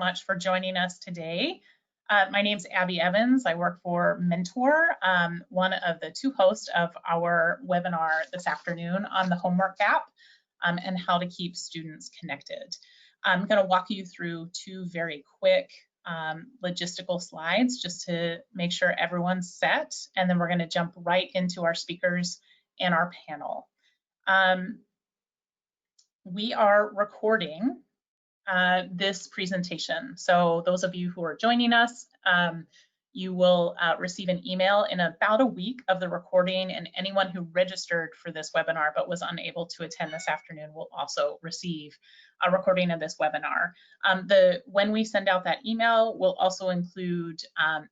much for joining us today. My name's Abby Evans. I work for Mentor, one of the two hosts of our webinar this afternoon on the homework gap and how to keep students connected. I'm going to walk you through two very quick logistical slides just to make sure everyone's set, and then we're going to jump right into our speakers and our panel. We are recording this presentation. So those of you who are joining us, you will receive an email in about a week of the recording, and anyone who registered for this webinar but was unable to attend this afternoon will also receive a recording of this webinar. When we send out that email, we'll also include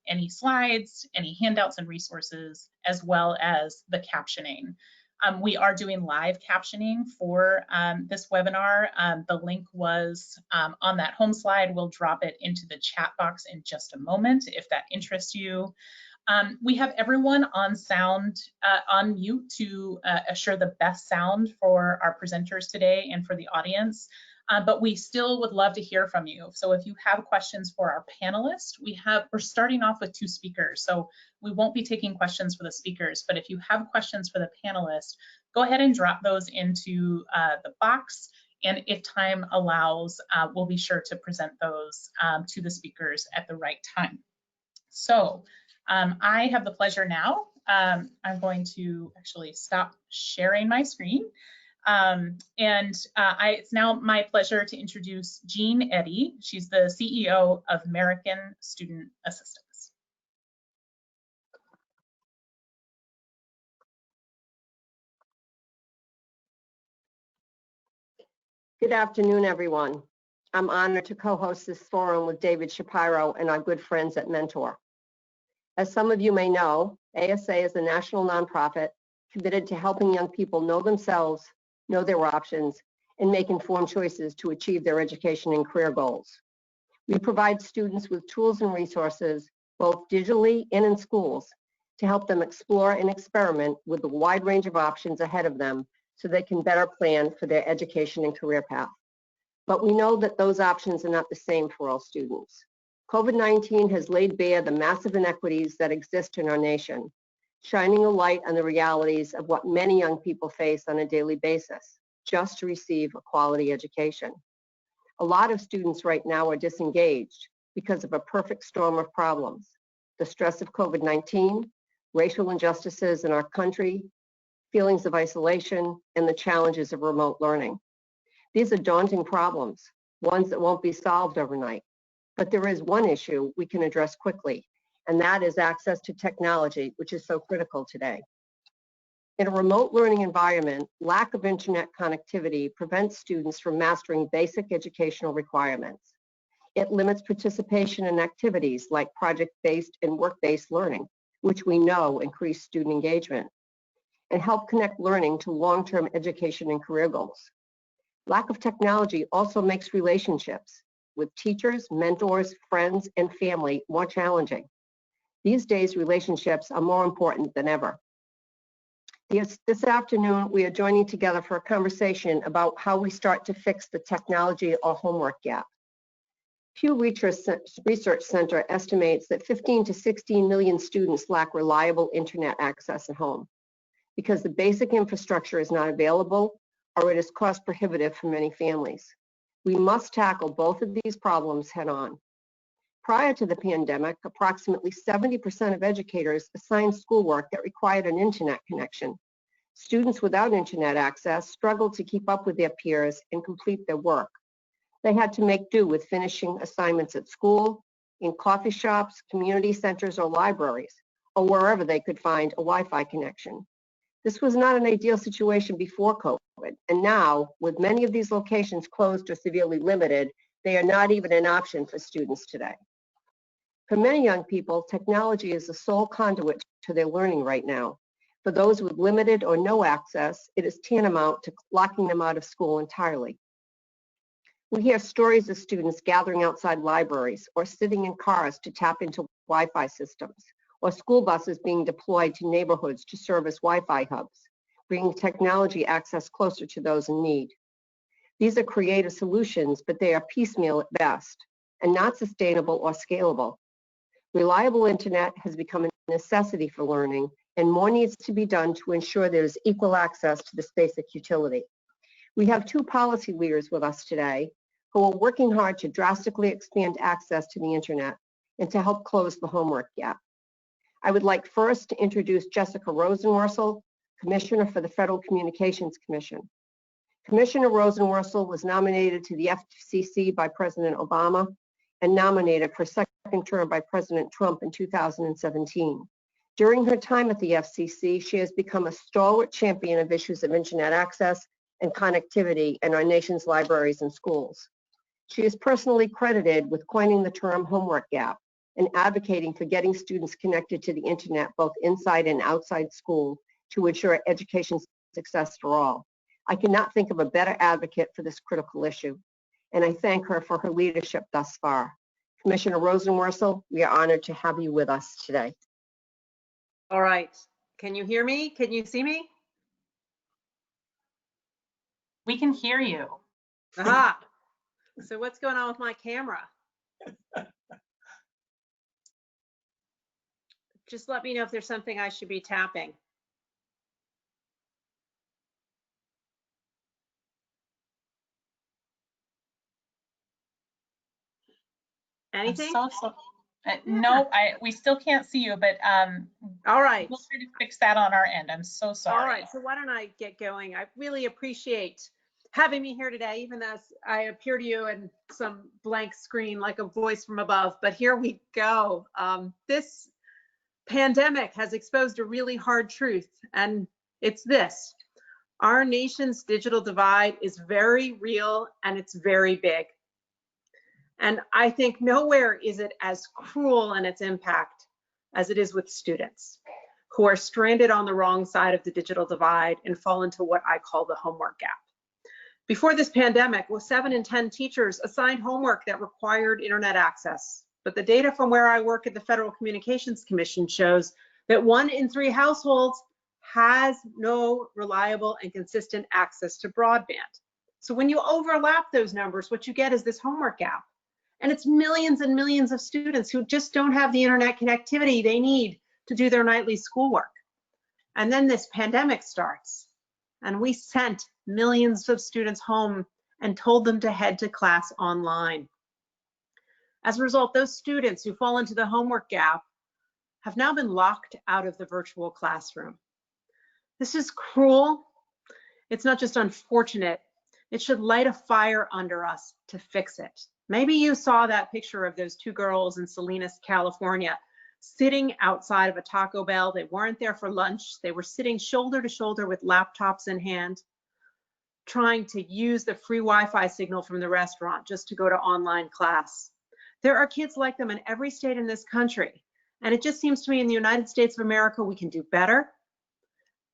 any slides, any handouts and resources, as well as the captioning. We are doing live captioning for this webinar. The link was on that home slide. We'll drop it into the chat box in just a moment if that interests you. We have everyone on on mute to assure the best sound for our presenters today and for the audience. But we still would love to hear from you. So if you have questions for our panelists, we're starting off with two speakers. So we won't be taking questions for the speakers, but if you have questions for the panelists, go ahead and drop those into the box. And if time allows, we'll be sure to present those to the speakers at the right time. So I have the pleasure now. I'm going to actually stop sharing my screen. It's now my pleasure to introduce Jean Eddy. She's the CEO of American Student Assistance. Good afternoon, everyone. I'm honored to co-host this forum with David Shapiro and our good friends at Mentor. As some of you may know, ASA is a national nonprofit committed to helping young people know themselves, know their options, and make informed choices to achieve their education and career goals. We provide students with tools and resources, both digitally and in schools, to help them explore and experiment with the wide range of options ahead of them so they can better plan for their education and career path. But we know that those options are not the same for all students. COVID-19 has laid bare the massive inequities that exist in our nation, shining a light on the realities of what many young people face on a daily basis, just to receive a quality education. A lot of students right now are disengaged because of a perfect storm of problems: the stress of COVID-19, racial injustices in our country, feelings of isolation, and the challenges of remote learning. These are daunting problems, ones that won't be solved overnight. But there is one issue we can address quickly, and that is access to technology, which is so critical today. In a remote learning environment, lack of internet connectivity prevents students from mastering basic educational requirements. It limits participation in activities like project-based and work-based learning, which we know increase student engagement, and help connect learning to long-term education and career goals. Lack of technology also makes relationships with teachers, mentors, friends, and family more challenging. These days, relationships are more important than ever. This afternoon, we are joining together for a conversation about how we start to fix the technology or homework gap. Pew Research Center estimates that 15 to 16 million students lack reliable internet access at home because the basic infrastructure is not available or it is cost prohibitive for many families. We must tackle both of these problems head on. Prior to the pandemic, approximately 70% of educators assigned schoolwork that required an internet connection. Students without internet access struggled to keep up with their peers and complete their work. They had to make do with finishing assignments at school, in coffee shops, community centers, or libraries, or wherever they could find a Wi-Fi connection. This was not an ideal situation before COVID, and now, with many of these locations closed or severely limited, they are not even an option for students today. For many young people, technology is the sole conduit to their learning right now. For those with limited or no access, it is tantamount to locking them out of school entirely. We hear stories of students gathering outside libraries or sitting in cars to tap into Wi-Fi systems, or school buses being deployed to neighborhoods to serve as Wi-Fi hubs, bringing technology access closer to those in need. These are creative solutions, but they are piecemeal at best. and not sustainable or scalable. Reliable internet has become a necessity for learning, and more needs to be done to ensure there is equal access to this basic utility. We have two policy leaders with us today who are working hard to drastically expand access to the internet and to help close the homework gap. I would like first to introduce Jessica Rosenworcel, Commissioner for the Federal Communications Commission. Commissioner Rosenworcel was nominated to the FCC by President Obama and nominated for second term by President Trump in 2017. During her time at the FCC, she has become a stalwart champion of issues of internet access and connectivity in our nation's libraries and schools. She is personally credited with coining the term homework gap and advocating for getting students connected to the internet both inside and outside school to ensure education success for all. I cannot think of a better advocate for this critical issue, and I thank her for her leadership thus far. Commissioner Rosenworcel, we are honored to have you with us today. All right. Can you hear me? Can you see me? We can hear you. Aha. So what's going on with my camera? Just let me know if there's something I should be tapping. Anything? No, we still can't see you, but All right. we'll try to fix that on our end. I'm so sorry. All right. So why don't I get going? I really appreciate having me here today, even as I appear to you in some blank screen like a voice from above. But here we go. This pandemic has exposed a really hard truth, and it's this: our nation's digital divide is very real and it's very big. And I think nowhere is it as cruel in its impact as it is with students who are stranded on the wrong side of the digital divide and fall into what I call the homework gap. Before this pandemic, 7 in 10 teachers assigned homework that required internet access. But the data from where I work at the Federal Communications Commission shows that 1 in 3 households has no reliable and consistent access to broadband. So when you overlap those numbers, what you get is this homework gap. And it's millions and millions of students who just don't have the internet connectivity they need to do their nightly schoolwork. And then this pandemic starts, and we sent millions of students home and told them to head to class online. As a result, those students who fall into the homework gap have now been locked out of the virtual classroom. This is cruel. It's not just unfortunate. It should light a fire under us to fix it. Maybe you saw that picture of those 2 girls in Salinas, California, sitting outside of a Taco Bell. They weren't there for lunch. They were sitting shoulder to shoulder with laptops in hand, trying to use the free Wi-Fi signal from the restaurant just to go to online class. There are kids like them in every state in this country. And it just seems to me in the United States of America, we can do better.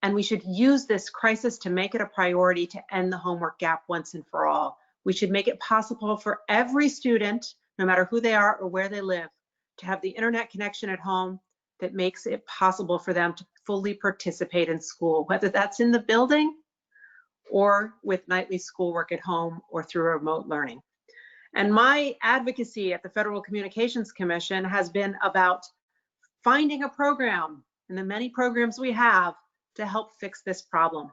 And we should use this crisis to make it a priority to end the homework gap once and for all. We should make it possible for every student, no matter who they are or where they live, to have the internet connection at home that makes it possible for them to fully participate in school, whether that's in the building or with nightly schoolwork at home or through remote learning. And my advocacy at the Federal Communications Commission has been about finding a program in the many programs we have to help fix this problem.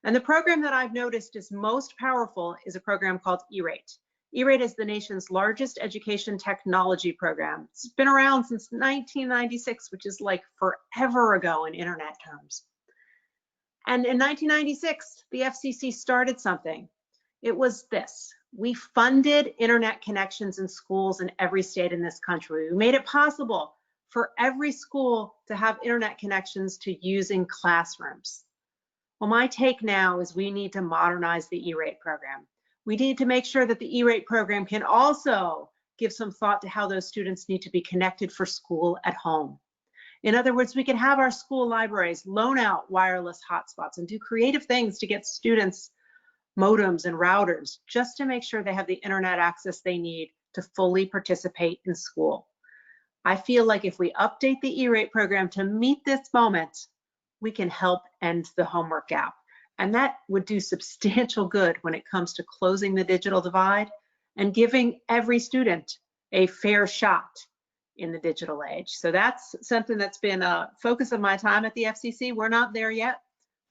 And the program that I've noticed is most powerful is a program called E-Rate. E-Rate is the nation's largest education technology program. It's been around since 1996, which is like forever ago in internet terms. And in 1996, the FCC started something. It was this: we funded internet connections in schools in every state in this country. We made it possible for every school to have internet connections to use in classrooms. Well, my take now is we need to modernize the E-Rate program. We need to make sure that the E-Rate program can also give some thought to how those students need to be connected for school at home. In other words, we can have our school libraries loan out wireless hotspots and do creative things to get students modems and routers just to make sure they have the internet access they need to fully participate in school. I feel like if we update the E-Rate program to meet this moment, we can help end the homework gap. And that would do substantial good when it comes to closing the digital divide and giving every student a fair shot in the digital age. So that's something that's been a focus of my time at the FCC. We're not there yet,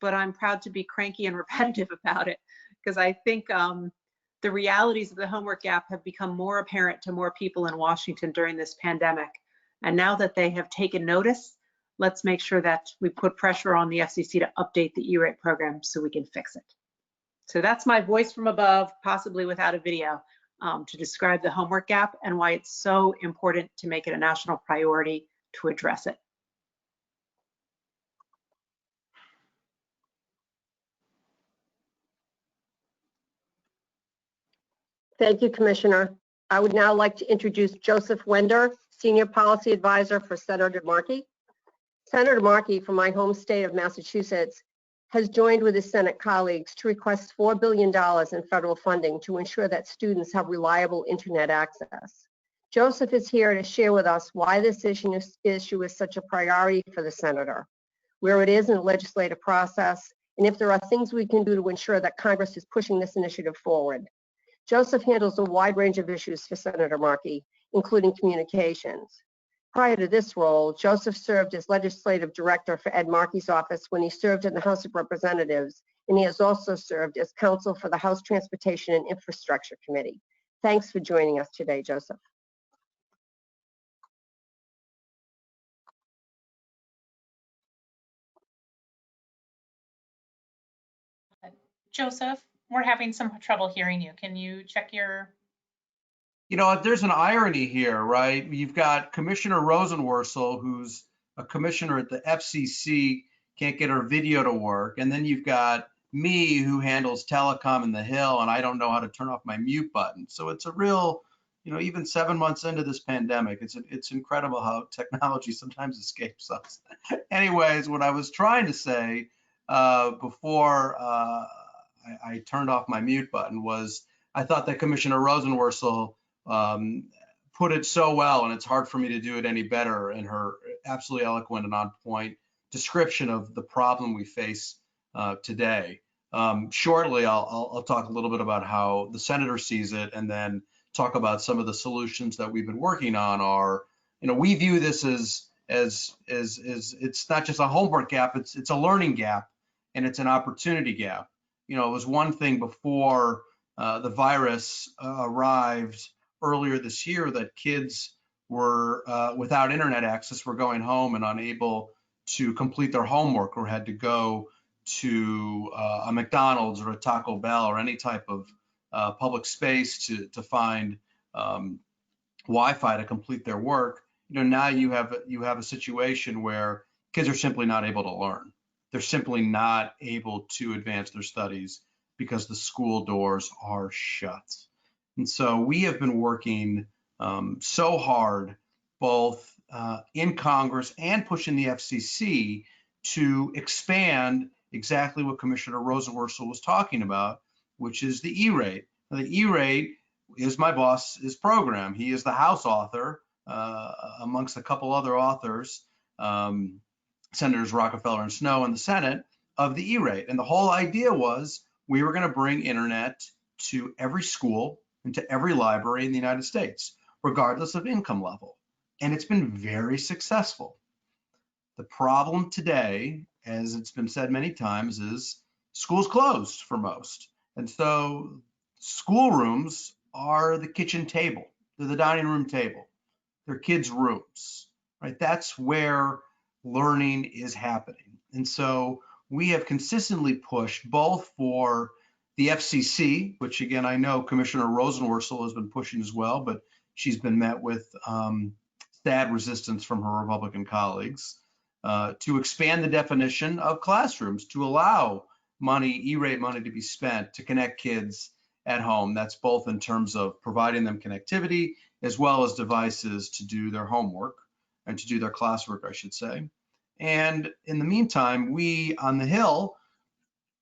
but I'm proud to be cranky and repetitive about it, because I think the realities of the homework gap have become more apparent to more people in Washington during this pandemic. And now that they have taken notice, let's make sure that we put pressure on the FCC to update the E-rate program so we can fix it. So that's my voice from above, possibly without a video, to describe the homework gap and why it's so important to make it a national priority to address it. Thank you, Commissioner. I would now like to introduce Joseph Wender, Senior Policy Advisor for Senator Markey. Senator Markey from my home state of Massachusetts has joined with his Senate colleagues to request $4 billion in federal funding to ensure that students have reliable internet access. Joseph is here to share with us why this issue is such a priority for the senator, where it is in the legislative process, and if there are things we can do to ensure that Congress is pushing this initiative forward. Joseph handles a wide range of issues for Senator Markey, including communications. Prior to this role, Joseph served as legislative director for Ed Markey's office when he served in the House of Representatives, and he has also served as counsel for the House Transportation and Infrastructure Committee. Thanks for joining us today, Joseph. Joseph, we're having some trouble hearing you. Can you check your... You know, there's an irony here, right? You've got Commissioner Rosenworcel, who's a commissioner at the FCC, can't get her video to work. And then you've got me, who handles telecom in the Hill, and I don't know how to turn off my mute button. So it's a real, you know, even 7 months into this pandemic, it's incredible how technology sometimes escapes us. Anyways, what I was trying to say before I turned off my mute button was I thought that Commissioner Rosenworcel put it so well, and it's hard for me to do it any better, in her absolutely eloquent and on point description of the problem we face today. Shortly, I'll talk a little bit about how the senator sees it, and then talk about some of the solutions that we've been working on. Are, you know, we view this as it's not just a homework gap, it's a learning gap, and it's an opportunity gap. You know, it was one thing before the virus arrived earlier this year that kids were without internet access, were going home and unable to complete their homework, or had to go to a McDonald's or a Taco Bell or any type of public space to find Wi-Fi to complete their work. You know, now you have a situation where kids are simply not able to learn. They're simply not able to advance their studies because the school doors are shut. And so we have been working so hard, both in Congress and pushing the FCC to expand exactly what Commissioner Rosenworcel was talking about, which is the E-rate. Now, the E-rate is my boss's program. He is the House author, amongst a couple other authors, Senators Rockefeller and Snowe in the Senate, of the E-rate. And the whole idea was we were going to bring internet to every school and to every library in the United States, regardless of income level. And it's been very successful. The problem today, as it's been said many times, is schools closed for most. And so schoolrooms are the kitchen table, they're the dining room table, they're kids' rooms, right? That's where learning is happening. And so we have consistently pushed both for the FCC, which again, I know Commissioner Rosenworcel has been pushing as well, but she's been met with sad resistance from her Republican colleagues, to expand the definition of classrooms, to allow money, E-rate money, to be spent to connect kids at home. That's both in terms of providing them connectivity as well as devices to do their homework and to do their classwork, I should say. And in the meantime, we on the Hill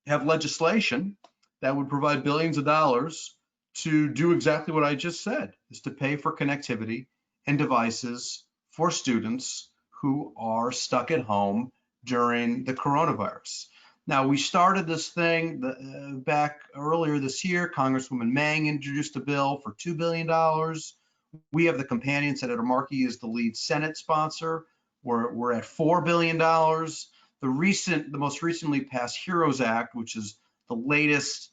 have legislation that would provide billions of dollars to do exactly what I just said, is to pay for connectivity and devices for students who are stuck at home during the coronavirus. Now, we started this thing back earlier this year. Congresswoman Mang introduced a bill for $2 billion. We have the companion. Senator Markey is the lead Senate sponsor. We're at $4 billion. The most recently passed HEROES Act, which is the latest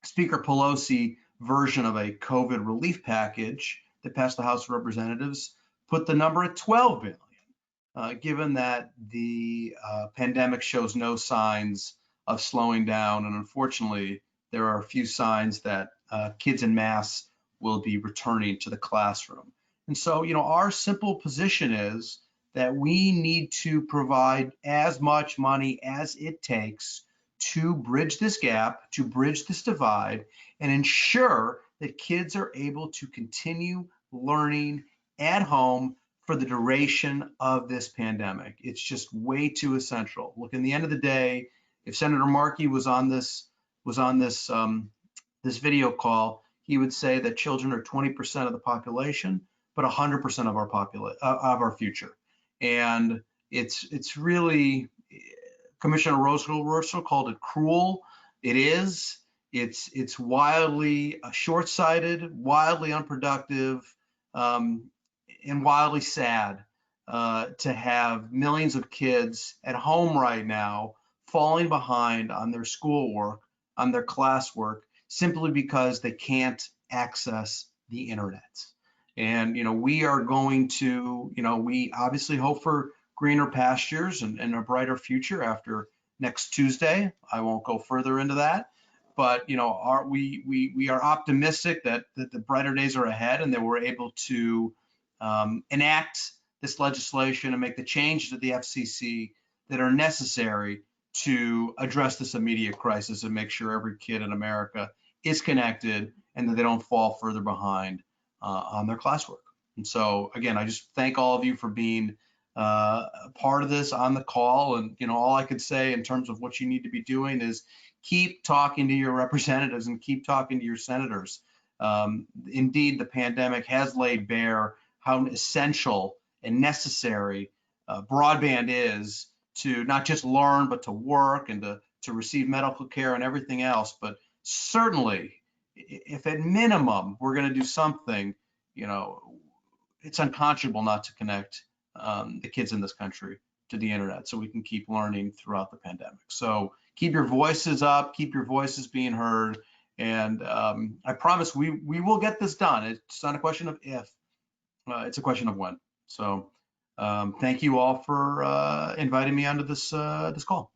Speaker Pelosi version of a COVID relief package that passed the House of Representatives, put the number at 12 billion, given that the pandemic shows no signs of slowing down. And unfortunately, there are a few signs that kids en masse will be returning to the classroom. And so, our simple position is that we need to provide as much money as it takes to bridge this gap, to bridge this divide, and ensure that kids are able to continue learning at home for the duration of this pandemic. It's just way too essential. Look, in the end of the day, if Senator Markey was on this video call, he would say that children are 20% of the population, but 100% of our future. And it's really, Commissioner Rosenworcel called it cruel. It is. It's wildly short-sighted, wildly unproductive, and wildly sad to have millions of kids at home right now falling behind on their schoolwork, on their classwork, simply because they can't access the internet. And, we are going to, we obviously hope for greener pastures and a brighter future after next Tuesday. I won't go further into that, but, we are optimistic that the brighter days are ahead and that we're able to enact this legislation and make the changes at the FCC that are necessary to address this immediate crisis and make sure every kid in America is connected and that they don't fall further behind on their classwork. And so, again, I just thank all of you for being part of this on the call. And, all I could say in terms of what you need to be doing is keep talking to your representatives and keep talking to your senators. Indeed, the pandemic has laid bare how essential and necessary broadband is to not just learn, but to work and to receive medical care and everything else. But certainly, if at minimum we're going to do something, it's unconscionable not to connect the kids in this country to the internet so we can keep learning throughout the pandemic. So keep your voices up, keep your voices being heard. And I promise we will get this done. It's not a question of if, it's a question of when. So thank you all for inviting me onto this call.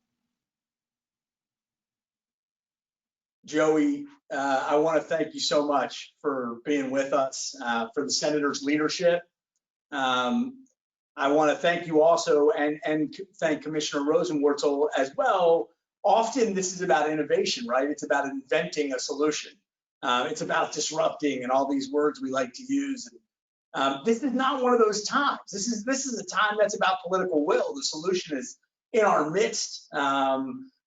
Joey, I want to thank you so much for being with us, for the Senator's leadership. I want to thank you also and thank Commissioner Rosenworcel as well. Often this is about innovation, right? It's about inventing a solution. It's about disrupting and all these words we like to use. This is not one of those times. This is a time that's about political will. The solution is in our midst.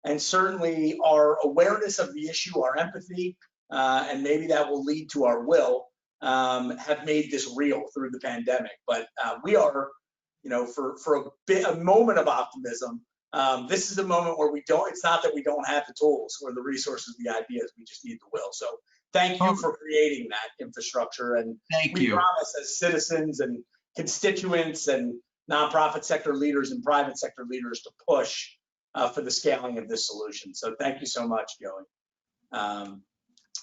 And certainly our awareness of the issue, our empathy, and maybe that will lead to our will, have made this real through the pandemic. But we are, for a moment of optimism, this is a moment where it's not that we don't have the tools or the resources, the ideas, we just need the will. So thank you for creating that infrastructure. And we promise as citizens and constituents and nonprofit sector leaders and private sector leaders to push for the scaling of this solution. So thank you so much, Joey,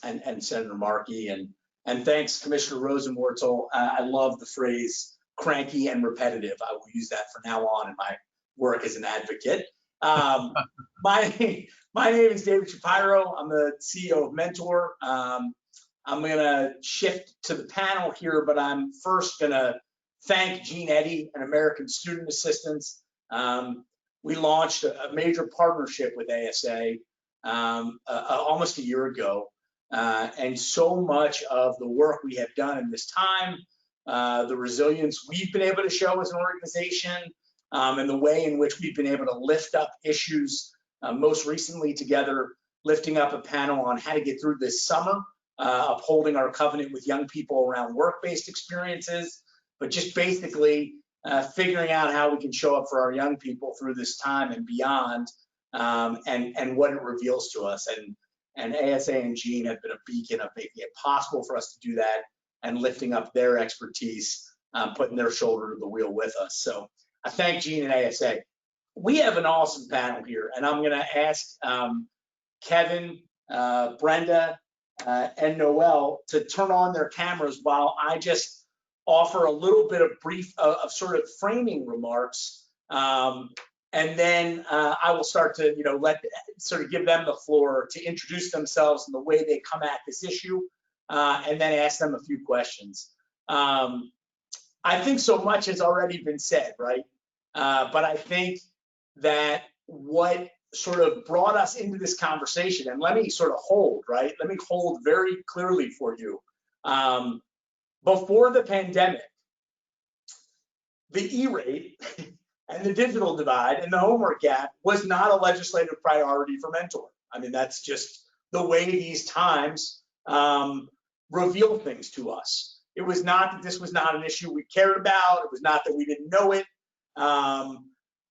and Senator Markey, and thanks, Commissioner Rosenworcel. I love the phrase cranky and repetitive. I will use that from now on in my work as an advocate. My name is David Shapiro. I'm the CEO of Mentor. I'm gonna shift to the panel here, but I'm first gonna thank Jean Eddy and American Student Assistance. We launched a major partnership with ASA almost a year ago. And so much of the work we have done in this time, the resilience we've been able to show as an organization, and the way in which we've been able to lift up issues, most recently together, lifting up a panel on how to get through this summer, upholding our covenant with young people around work-based experiences, but just basically figuring out how we can show up for our young people through this time and beyond, and what it reveals to us. And ASA and Jean have been a beacon of making it possible for us to do that. and lifting up their expertise, putting their shoulder to the wheel with us. So I thank Gene and ASA. We have an awesome panel here, and I'm going to ask Kevin, Brenda, and Noel to turn on their cameras while I just offer a little bit of brief of sort of framing remarks, and then I will start to sort of give them the floor to introduce themselves and the way they come at this issue, and then ask them a few questions. I think so much has already been said, right? But I think that what sort of brought us into this conversation, and let me sort of hold, right? Let me hold very clearly for you. Before the pandemic, the E-rate and the digital divide and the homework gap was not a legislative priority for Mentor. I mean, that's just the way these times reveal things to us. It was not that this was not an issue we cared about. It was not that we didn't know it.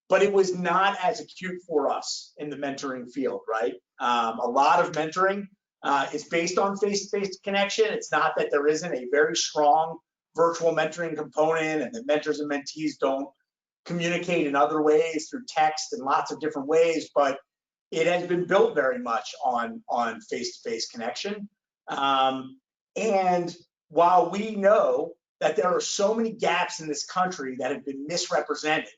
But it was not as acute for us in the mentoring field, right? A lot of mentoring is based on face-to-face connection. It's not that there isn't a very strong virtual mentoring component and that mentors and mentees don't communicate in other ways through text and lots of different ways, but it has been built very much on face-to-face connection. And while we know that there are so many gaps in this country that have been misrepresented,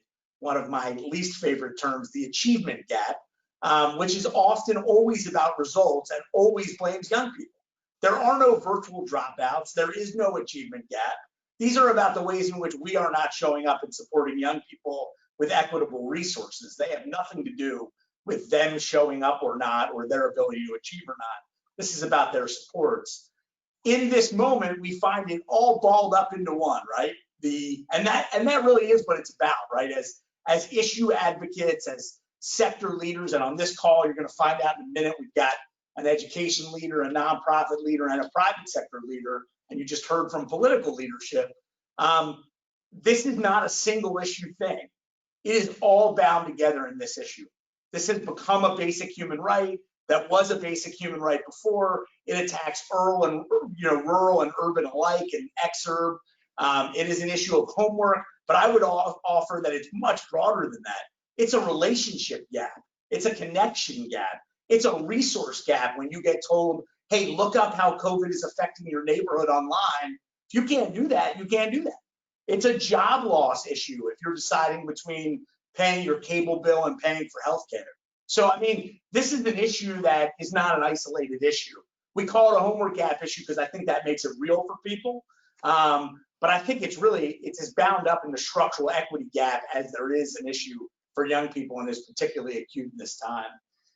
one of my least favorite terms, the achievement gap, which is often always about results and always blames young people. There are no virtual dropouts. There is no achievement gap. These are about the ways in which we are not showing up and supporting young people with equitable resources. They have nothing to do with them showing up or not, or their ability to achieve or not. This is about their supports. In this moment, we find it all balled up into one, right? And that really is what it's about, right? As issue advocates, as sector leaders, and on this call, you're going to find out in a minute, we've got an education leader, a nonprofit leader, and a private sector leader, and you just heard from political leadership. This is not a single issue thing. It is all bound together in this issue. This has become a basic human right that was a basic human right before. It attacks rural and urban alike and exurb. It is an issue of homework, but I would offer that it's much broader than that. It's a relationship gap. It's a connection gap. It's a resource gap when you get told, hey, look up how COVID is affecting your neighborhood online. If you can't do that, you can't do that. It's a job loss issue if you're deciding between paying your cable bill and paying for healthcare. So, I mean, this is an issue that is not an isolated issue. We call it a homework gap issue because I think that makes it real for people. But I think it's as bound up in the structural equity gap as there is an issue for young people, and is particularly acute in this time.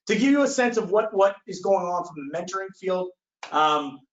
To give you a sense of what is going on from the mentoring field,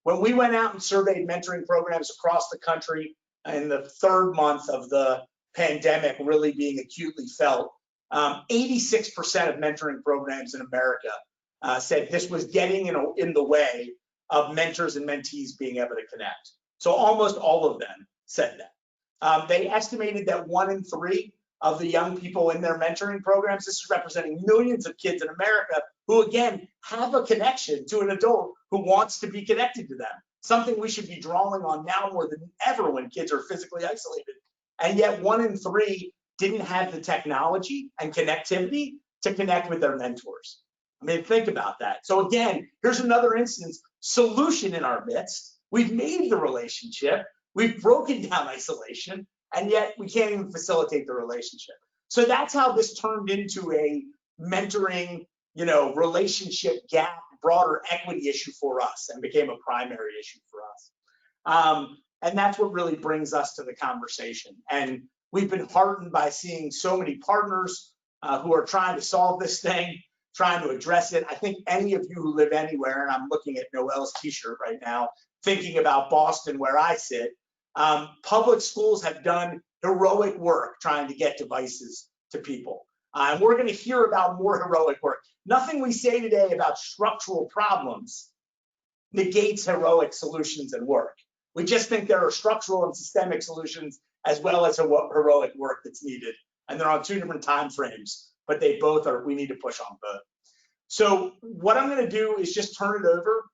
when we went out and surveyed mentoring programs across the country in the third month of the pandemic really being acutely felt, 86% of mentoring programs in America said this was getting in the way of mentors and mentees being able to connect. So almost all of them said that. They estimated that 1 in 3 of the young people in their mentoring programs, this is representing millions of kids in America who, again, have a connection to an adult who wants to be connected to them, something we should be drawing on now more than ever when kids are physically isolated. And yet 1 in 3 didn't have the technology and connectivity to connect with their mentors. I mean, think about that. So again, here's another instance, solution in our midst. We've made the relationship, we've broken down isolation, and yet we can't even facilitate the relationship. So that's how this turned into a mentoring, relationship gap, broader equity issue for us, and became a primary issue for us. And that's what really brings us to the conversation. And we've been heartened by seeing so many partners who are trying to solve this thing, trying to address it. I think any of you who live anywhere, and I'm looking at Noel's t-shirt right now, thinking about Boston where I sit, public schools have done heroic work trying to get devices to people. And we're going to hear about more heroic work. Nothing we say today about structural problems negates heroic solutions and work. We just think there are structural and systemic solutions as well as heroic work that's needed. And they're on 2 different time frames, but they both are, we need to push on both. So what I'm going to do is just turn it over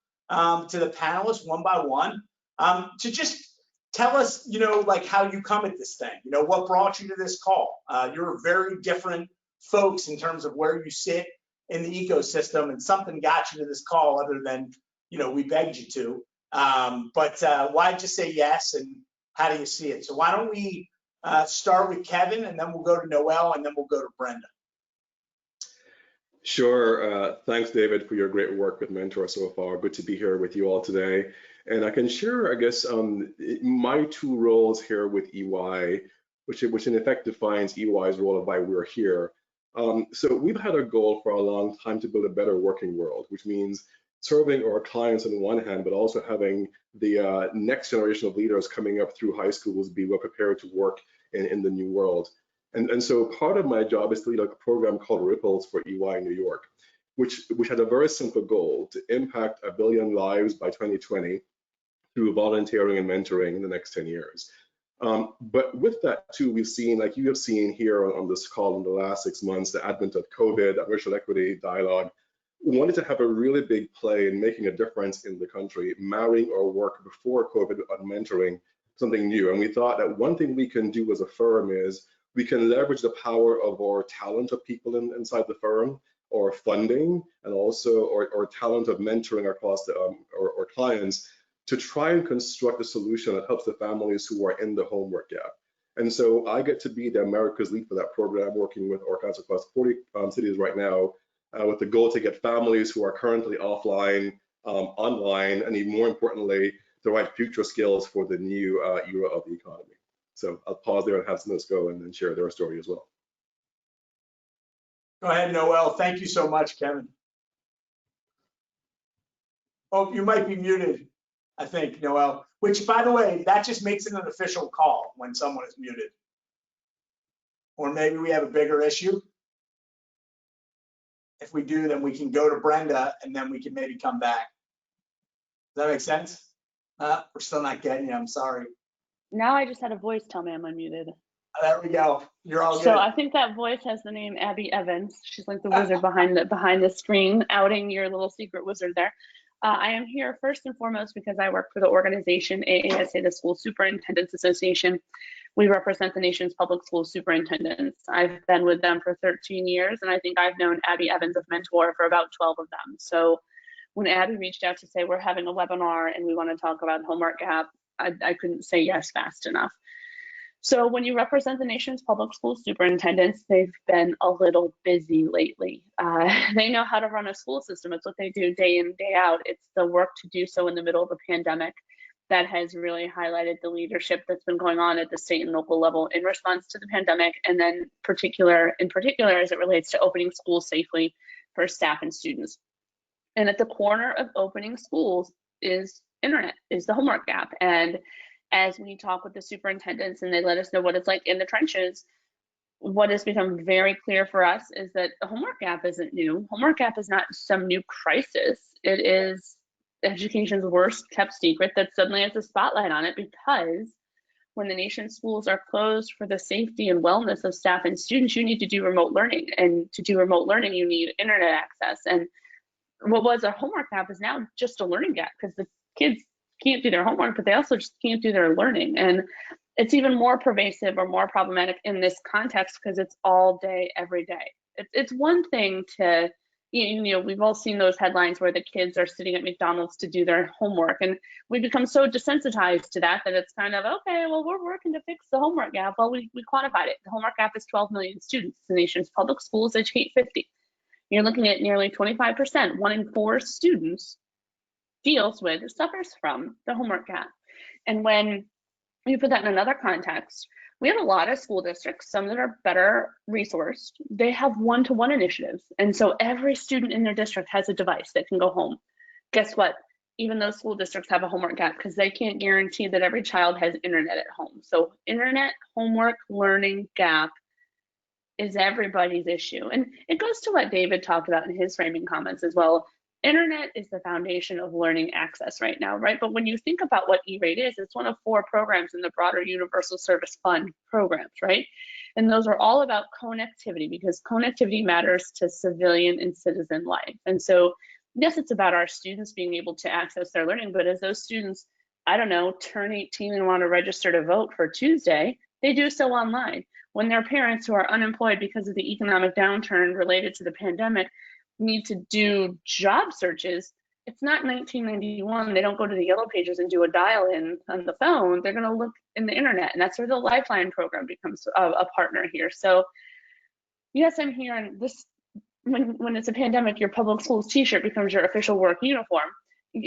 to the panelists one by one to just tell us, like how you come at this thing, what brought you to this call. You're very different folks in terms of where you sit in the ecosystem, and something got you to this call other than, we begged you to. But why'd you say yes, and how do you see it? So why don't we start with Kevin, and then we'll go to Noel, and then we'll go to Brenda. Sure. Thanks, David, for your great work with Mentor so far. Good to be here with you all today. And I can share, I guess, my two roles here with EY, which in effect defines EY's role of why we're here. So we've had a goal for a long time to build a better working world, which means serving our clients on one hand, but also having the next generation of leaders coming up through high schools be well prepared to work in the new world. And so part of my job is to lead a program called Ripples for EY New York, which had a very simple goal to impact 1 billion lives by 2020 through volunteering and mentoring in the next 10 years. But with that too, we've seen, like you have seen here on this call in the last 6 months, the advent of COVID, racial equity dialogue. We wanted to have a really big play in making a difference in the country, marrying our work before COVID on mentoring something new. And we thought that one thing we can do as a firm is we can leverage the power of our talent of people inside the firm, or funding, and also our talent of mentoring across our clients to try and construct a solution that helps the families who are in the homework gap. And so I get to be the America's lead for that program, working with our clients across 40 cities right now, with the goal to get families who are currently offline, online, and even more importantly, the right future skills for the new era of the economy. So I'll pause there and have some of us go and then share their story as well. Go ahead, Noel. Thank you so much, Kevin. Oh, you might be muted, I think, Noel, which, by the way, that just makes it an official call when someone is muted. Or maybe we have a bigger issue. If we do, then we can go to Brenda, and then we can maybe come back. Does that make sense? We're still not getting you. I'm sorry. Now I just had a voice tell me I'm unmuted. There we go. You're all good. So I think that voice has the name Abby Evans. She's like the wizard behind the screen, outing your little secret wizard there. I am here first and foremost because I work for the organization AASA, the School Superintendents Association. We represent the nation's public school superintendents. I've been with them for 13 years, and I think I've known Abby Evans of Mentor for about 12 of them. So when Abby reached out to say we're having a webinar and we want to talk about homework gap, I couldn't say yes fast enough. So when you represent the nation's public school superintendents, they've been a little busy lately. They know how to run a school system. It's what they do day in, day out. It's the work to do so in the middle of a pandemic that has really highlighted the leadership that's been going on at the state and local level in response to the pandemic, and then in particular as it relates to opening schools safely for staff and students. And at the corner of opening schools is internet, is the homework gap. And as we talk with the superintendents and they let us know what it's like in the trenches, what has become very clear for us is that the homework gap isn't new. Homework gap is not some new crisis. It is education's worst kept secret that suddenly has a spotlight on it, because when the nation's schools are closed for the safety and wellness of staff and students, you need to do remote learning. And to do remote learning, you need internet access. And what was a homework gap is now just a learning gap, because the kids can't do their homework, but they also just can't do their learning. And it's even more pervasive or more problematic in this context because it's all day, every day. It's one thing to, we've all seen those headlines where the kids are sitting at McDonald's to do their homework, and we become so desensitized to that it's kind of, okay, well, we're working to fix the homework gap. Well, we quantified it. The homework gap is 12 million students. The nation's public schools educate 50. You're looking at nearly 25%, 1 in 4 students suffers from the homework gap. And when you put that in another context, we have a lot of school districts, some that are better resourced. They have one-to-one initiatives. And so every student in their district has a device that can go home. Guess what? Even those school districts have a homework gap because they can't guarantee that every child has internet at home. So internet, homework, learning gap is everybody's issue. And it goes to what David talked about in his framing comments as well. Internet is the foundation of learning access right now, right? But when you think about what E-Rate is, it's one of 4 programs in the broader Universal Service Fund programs, right? And those are all about connectivity, because connectivity matters to civilian and citizen life. And so, yes, it's about our students being able to access their learning, but as those students I don't know, turn 18 and want to register to vote for Tuesday, they do so online. When their parents who are unemployed because of the economic downturn related to the pandemic need to do job searches, it's not 1991. They don't go to the yellow pages and do a dial-in on the phone. They're going to look in the internet, and that's where the Lifeline program becomes a partner here. So yes, I'm here, and this, when it's a pandemic, your public schools t-shirt becomes your official work uniform.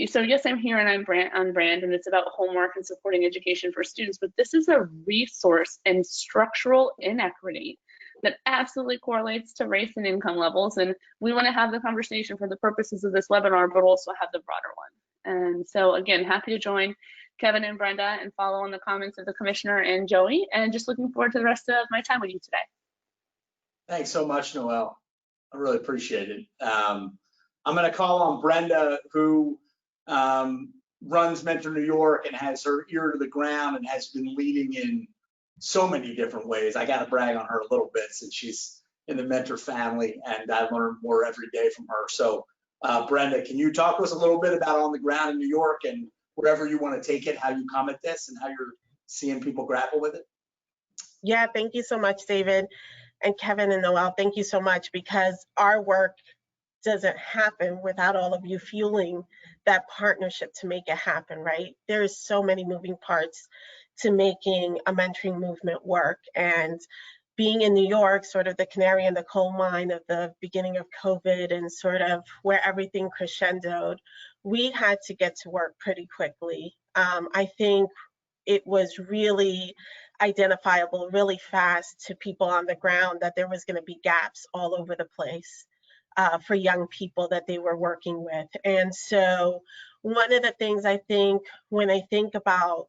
So yes, I'm here and I'm on brand, and it's about homework and supporting education for students, but this is a resource and structural inequity that absolutely correlates to race and income levels. And we want to have the conversation for the purposes of this webinar, but also have the broader one. And so again, happy to join Kevin and Brenda and follow on the comments of the commissioner and Joey, and just looking forward to the rest of my time with you today. Thanks so much, Noelle. I really appreciate it. I'm going to call on Brenda, who runs Mentor New York and has her ear to the ground and has been leading in so many different ways. I got to brag on her a little bit since she's in the Mentor family, and I learn more every day from her. So Brenda, can you talk to us a little bit about on the ground in New York and wherever you want to take it, how you come at this and how you're seeing people grapple with it? Yeah, thank you so much, David. And Kevin and Noelle, thank you so much, because our work doesn't happen without all of you fueling that partnership to make it happen, right? There's so many moving parts to making a mentoring movement work. And being in New York, sort of the canary in the coal mine of the beginning of COVID and sort of where everything crescendoed, we had to get to work pretty quickly. I think it was really identifiable really fast to people on the ground that there was going to be gaps all over the place for young people that they were working with. And so one of the things I think when I think about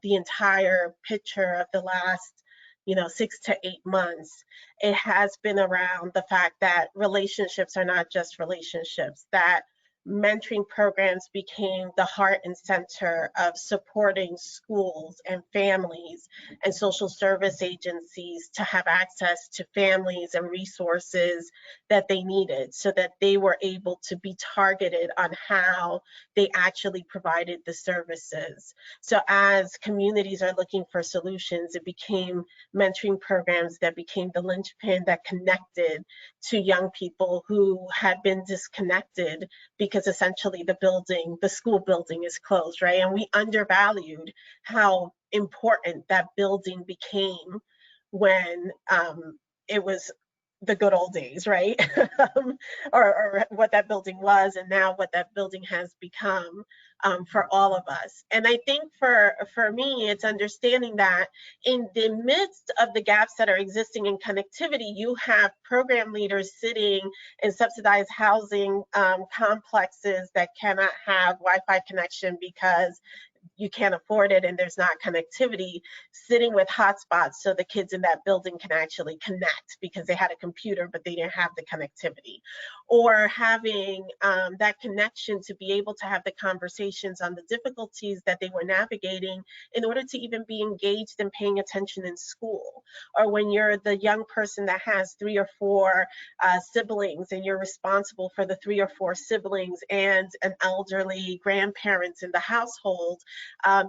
the entire picture of the last 6 to 8 months, it has been around the fact that relationships are not just relationships, that mentoring programs became the heart and center of supporting schools and families and social service agencies to have access to families and resources that they needed so that they were able to be targeted on how they actually provided the services. So as communities are looking for solutions, it became mentoring programs that became the linchpin that connected to young people who had been disconnected because essentially the school building is closed, right? And we undervalued how important that building became when it was the good old days, right? or what that building was, and now what that building has become for all of us. And I think for me, it's understanding that in the midst of the gaps that are existing in connectivity, you have program leaders sitting in subsidized housing complexes that cannot have Wi-Fi connection because you can't afford it and there's not connectivity, sitting with hotspots so the kids in that building can actually connect because they had a computer but they didn't have the connectivity, or having that connection to be able to have the conversations on the difficulties that they were navigating in order to even be engaged and paying attention in school. Or when you're the young person that has 3 or 4 siblings and you're responsible for the 3 or 4 siblings and an elderly grandparents in the household,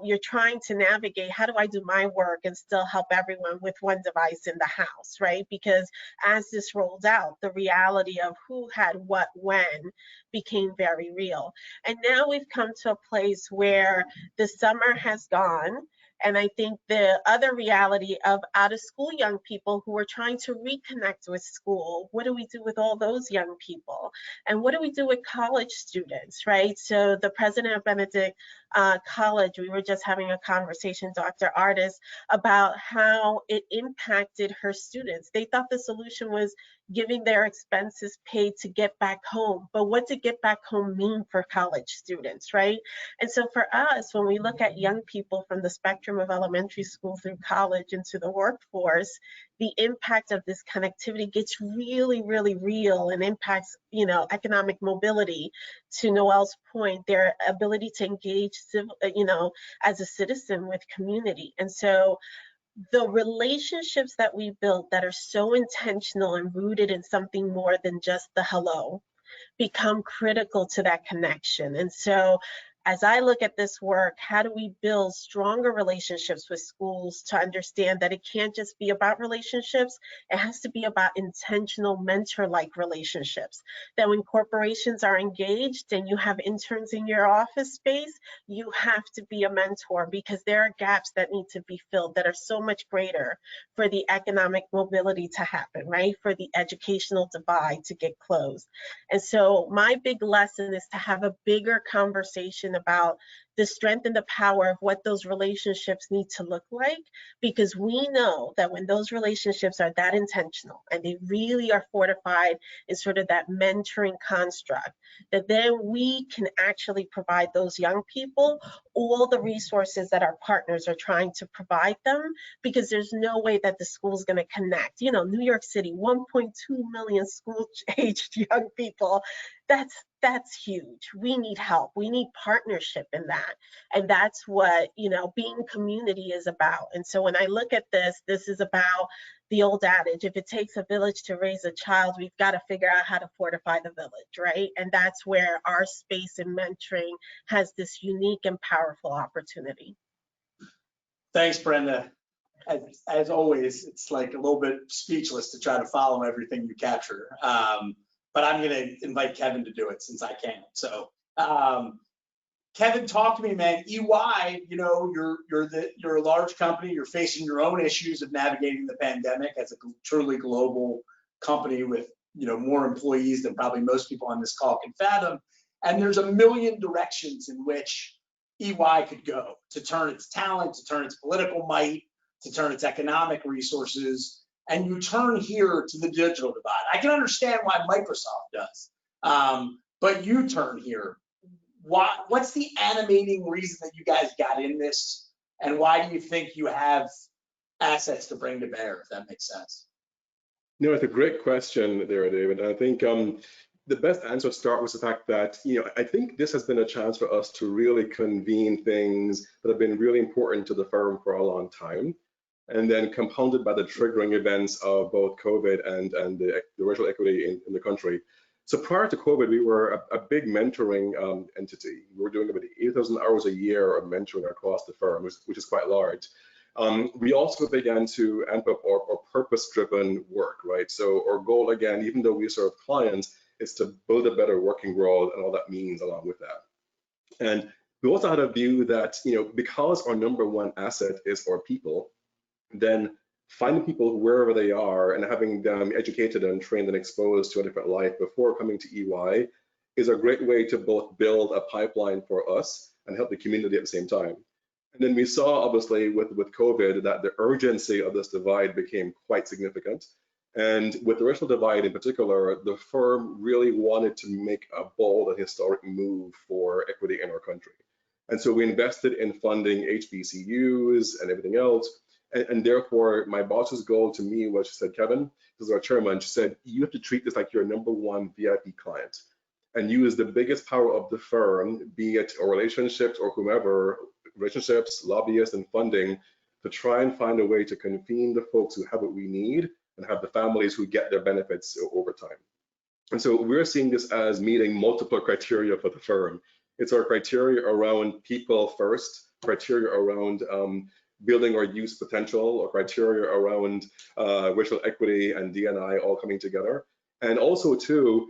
you're trying to navigate, how do I do my work and still help everyone with one device in the house, right? Because as this rolled out, the reality of who had what when became very real. And now we've come to a place where the summer has gone. And I think the other reality of out of school young people who are trying to reconnect with school, what do we do with all those young people? And what do we do with college students, right? So the president of Benedict College, we were just having a conversation, Dr. Artis, about how it impacted her students. They thought the solution was giving their expenses paid to get back home. But what did get back home mean for college students, right? And so for us, when we look at young people from the spectrum of elementary school through college into the workforce, the impact of this connectivity gets really, really real and impacts, economic mobility. To Noelle's point, their ability to engage, as a citizen with community. And so the relationships that we built that are so intentional and rooted in something more than just the hello become critical to that connection. And so as I look at this work, how do we build stronger relationships with schools to understand that it can't just be about relationships, it has to be about intentional mentor-like relationships. That when corporations are engaged and you have interns in your office space, you have to be a mentor, because there are gaps that need to be filled that are so much greater for the economic mobility to happen, right? For the educational divide to get closed. And so my big lesson is to have a bigger conversation about the strength and the power of what those relationships need to look like, because we know that when those relationships are that intentional and they really are fortified in sort of that mentoring construct, that then we can actually provide those young people all the resources that our partners are trying to provide them, because there's no way that the school is going to connect. You know, New York City, 1.2 million school-aged young people. That's huge. We need help. We need partnership in that. And that's what, you know, being community is about. And so when I look at this, this is about the old adage, if it takes a village to raise a child, we've got to figure out how to fortify the village, right? And that's where our space in mentoring has this unique and powerful opportunity. Thanks, Brenda. As always, it's like a little bit speechless to try to follow everything you capture. But I'm going to invite Kevin to do it since I can't. So, Kevin, talk to me, man. EY, you know, you're a large company. You're facing your own issues of navigating the pandemic as a truly global company with, you know, more employees than probably most people on this call can fathom. And there's a million directions in which EY could go to turn its talent, to turn its political might, to turn its economic resources. And you turn here to the digital divide. I can understand why Microsoft does, but you turn here. What's the animating reason that you guys got in this, and why do you think you have assets to bring to bear, if that makes sense? No, it's a great question there, David. I think the best answer to start with the fact that, you know, I think this has been a chance for us to really convene things that have been really important to the firm for a long time, and then compounded by the triggering events of both COVID and the racial equity in the country. So prior to COVID, we were a big mentoring entity. We were doing about 8,000 hours a year of mentoring across the firm, which is quite large. We also began to amp up our purpose-driven work, right? So our goal, again, even though we serve clients, is to build a better working world and all that means along with that. And we also had a view that, you know, because our number one asset is our people, then finding people wherever they are and having them educated and trained and exposed to a different life before coming to EY is a great way to both build a pipeline for us and help the community at the same time. And then we saw, obviously, with COVID, that the urgency of this divide became quite significant. And with the racial divide in particular, the firm really wanted to make a bold and historic move for equity in our country. And so we invested in funding HBCUs and everything else. And therefore, my boss's goal to me was, she said, Kevin, this is our chairman, she said, you have to treat this like your number one VIP client and use the biggest power of the firm, be it our relationships or whomever, relationships, lobbyists, and funding, to try and find a way to convene the folks who have what we need and have the families who get their benefits over time. And so we're seeing this as meeting multiple criteria for the firm. It's our criteria around people first, criteria around building our youth potential, or criteria around racial equity and D&I all coming together. And also too,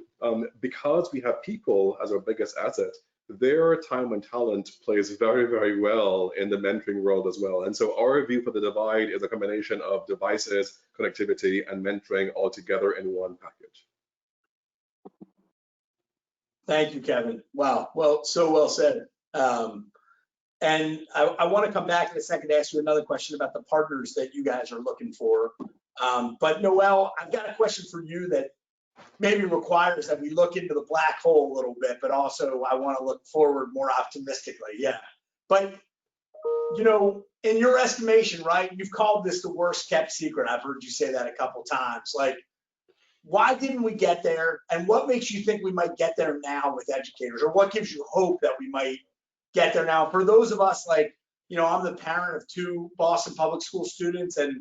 because we have people as our biggest asset, their time and talent plays very, very well in the mentoring world as well. And so our view for the divide is a combination of devices, connectivity, and mentoring all together in one package. Thank you, Kevin. Wow, well, so well said. And I want to come back in a second to ask you another question about the partners that you guys are looking for. But Noelle, I've got a question for you that maybe requires that we look into the black hole a little bit, but also I want to look forward more optimistically. Yeah. But, you know, in your estimation, right, you've called this the worst kept secret. I've heard you say that a couple times. Like, why didn't we get there? And what makes you think we might get there now with educators? Or what gives you hope that we might get there now? For those of us, like, you know, I'm the parent of 2 Boston public school students and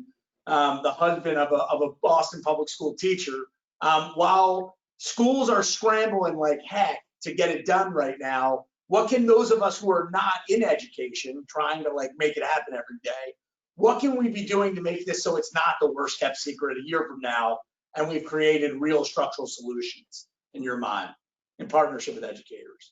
the husband of a Boston public school teacher. While schools are scrambling like heck to get it done right now, What can those of us who are not in education, trying to like make it happen every day, what can we be doing to make this so it's not the worst kept secret a year from now, and we've created real structural solutions in your mind in partnership with educators?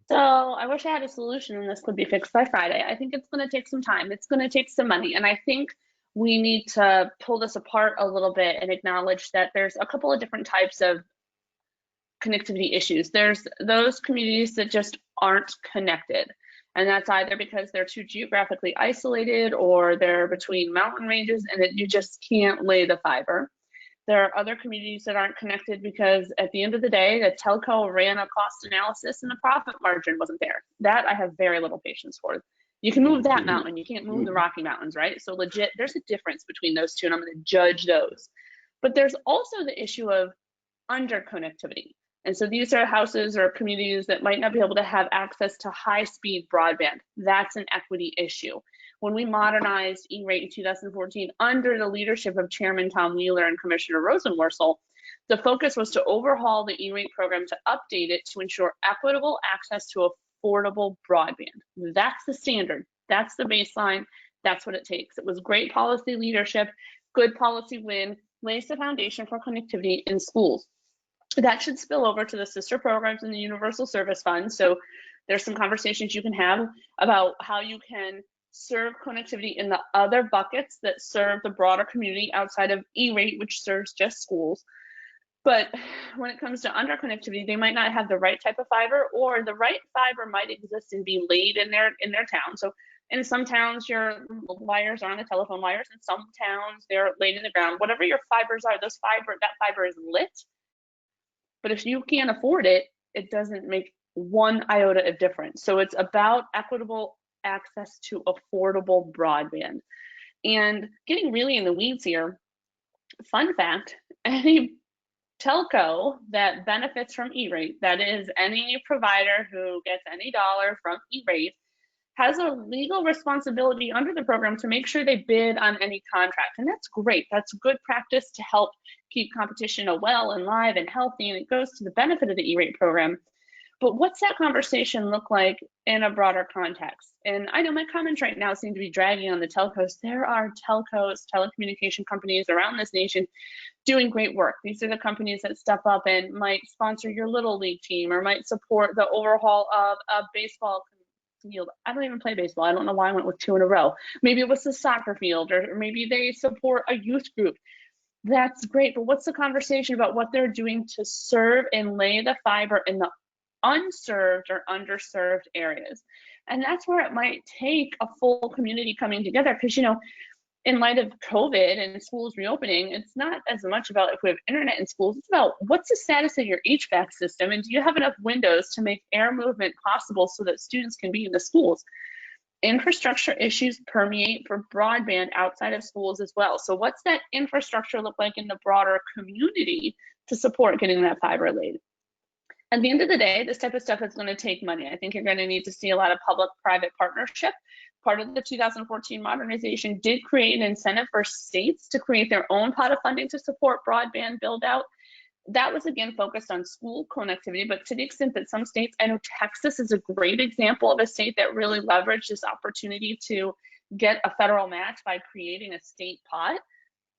So I wish I had a solution and this could be fixed by Friday. I think it's going to take some time. It's going to take some money. And I think we need to pull this apart a little bit and acknowledge that there's a couple of different types of connectivity issues. There's those communities that just aren't connected. And that's either because they're too geographically isolated or they're between mountain ranges and that you just can't lay the fiber. There are other communities that aren't connected because at the end of the day, the telco ran a cost analysis and the profit margin wasn't there. That I have very little patience for. You can move that mountain, you can't move the Rocky Mountains, right? So legit, there's a difference between those two and I'm gonna judge those. But there's also the issue of underconnectivity. And so these are houses or communities that might not be able to have access to high-speed broadband. That's an equity issue. When we modernized E-rate in 2014 under the leadership of Chairman Tom Wheeler and Commissioner Rosenworcel, the focus was to overhaul the E-rate program to update it to ensure equitable access to affordable broadband. That's the standard. That's the baseline. That's what it takes. It was great policy leadership, good policy win, lays the foundation for connectivity in schools. That should spill over to the sister programs in the Universal Service Fund. So there's some conversations you can have about how you can serve connectivity in the other buckets that serve the broader community outside of E-rate, which serves just schools. But when it comes to underconnectivity, they might not have the right type of fiber, or the right fiber might exist and be laid in their town. So in some towns, your wires are on the telephone wires. In some towns, they're laid in the ground. Whatever your fibers are, that fiber is lit. But if you can't afford it, it doesn't make one iota of difference. So it's about equitable access to affordable broadband. And getting really in the weeds here, fun fact, any telco that benefits from E-rate, that is any provider who gets any dollar from E-rate, has a legal responsibility under the program to make sure they bid on any contract. And that's great. That's good practice to help keep competition well and live and healthy, and it goes to the benefit of the E-rate program. But what's that conversation look like in a broader context? And I know my comments right now seem to be dragging on the telcos. There are telcos, telecommunication companies around this nation doing great work. These are the companies that step up and might sponsor your little league team or might support the overhaul of a baseball field. I don't even play baseball. I don't know why I went with 2 in a row. Maybe it was the soccer field, or maybe they support a youth group. That's great, but what's the conversation about what they're doing to serve and lay the fiber in the unserved or underserved areas? And that's where it might take a full community coming together, because, you know, in light of COVID and schools reopening, it's not as much about if we have internet in schools, it's about what's the status of your HVAC system, and do you have enough windows to make air movement possible so that students can be in the schools? Infrastructure issues permeate for broadband outside of schools as well. So what's that infrastructure look like in the broader community to support getting that fiber laid? At the end of the day, this type of stuff is going to take money. I think you're going to need to see a lot of public-private partnership. Part of the 2014 modernization did create an incentive for states to create their own pot of funding to support broadband build out. That was again focused on school connectivity, but to the extent that some states, I know Texas is a great example of a state that really leveraged this opportunity to get a federal match by creating a state pot.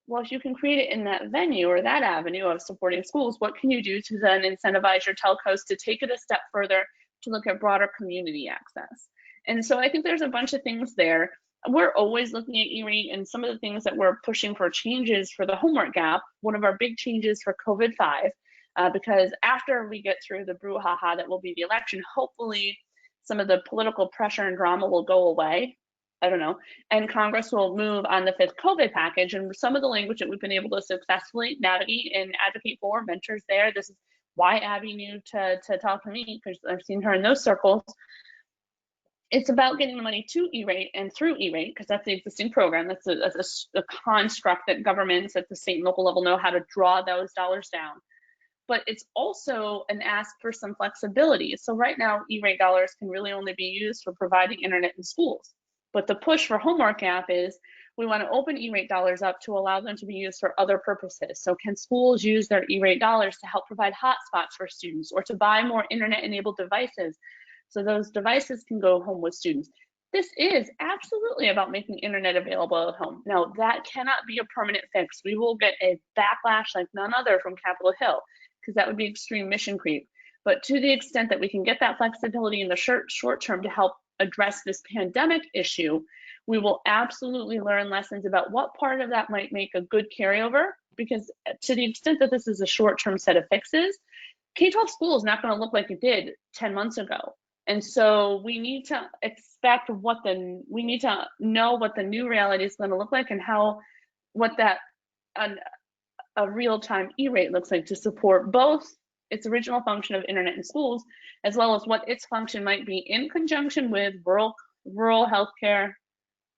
Well, if you can create it in that venue or that avenue of supporting schools, what can you do to then incentivize your telcos to take it a step further to look at broader community access? And so I think there's a bunch of things there. We're always looking at E-rate, and some of the things that we're pushing for changes for the homework gap. One of our big changes for COVID-5, because after we get through the brouhaha that will be the election, hopefully some of the political pressure and drama will go away. I don't know, and Congress will move on the 5th COVID package, and some of the language that we've been able to successfully navigate and advocate for, mentors there. This is why Abby knew to talk to me, because I've seen her in those circles. It's about getting the money to E-rate and through E-rate, because that's the existing program. That's a construct that governments at the state and local level know how to draw those dollars down. But it's also an ask for some flexibility. So right now, E-rate dollars can really only be used for providing internet in schools. But the push for homework gap is We want to open E-rate dollars up to allow them to be used for other purposes. So can schools use their E-rate dollars to help provide hotspots for students or to buy more internet-enabled devices so those devices can go home with students? This is absolutely about making internet available at home. Now, that cannot be a permanent fix. We will get a backlash like none other from Capitol Hill, because that would be extreme mission creep. But to the extent that we can get that flexibility in the short term to help address this pandemic issue, we will absolutely learn lessons about what part of that might make a good carryover, because to the extent that this is a short-term set of fixes, K-12 school is not going to look like it did 10 months ago. And so we need to expect we need to know what the new reality is going to look like and what that a real-time E-rate looks like to support both its original function of internet in schools, as well as what its function might be in conjunction with rural healthcare,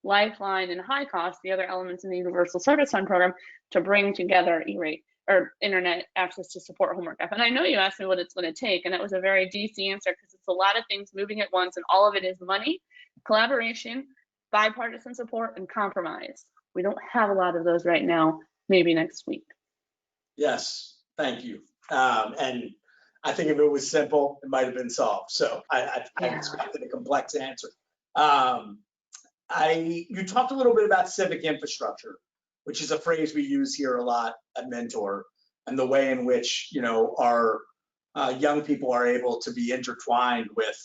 Lifeline, and high cost, the other elements in the Universal Service Fund program, to bring together E-rate or internet access to support homework. And I know you asked me what it's going to take, and that was a very DC answer because it's a lot of things moving at once, and all of it is money, collaboration, bipartisan support, and compromise. We don't have a lot of those right now. Maybe next week. Yes, thank you. And I think if it was simple, it might have been solved. So I expected a complex answer. You talked a little bit about civic infrastructure, which is a phrase we use here a lot at Mentor, and the way in which, you know, our young people are able to be intertwined with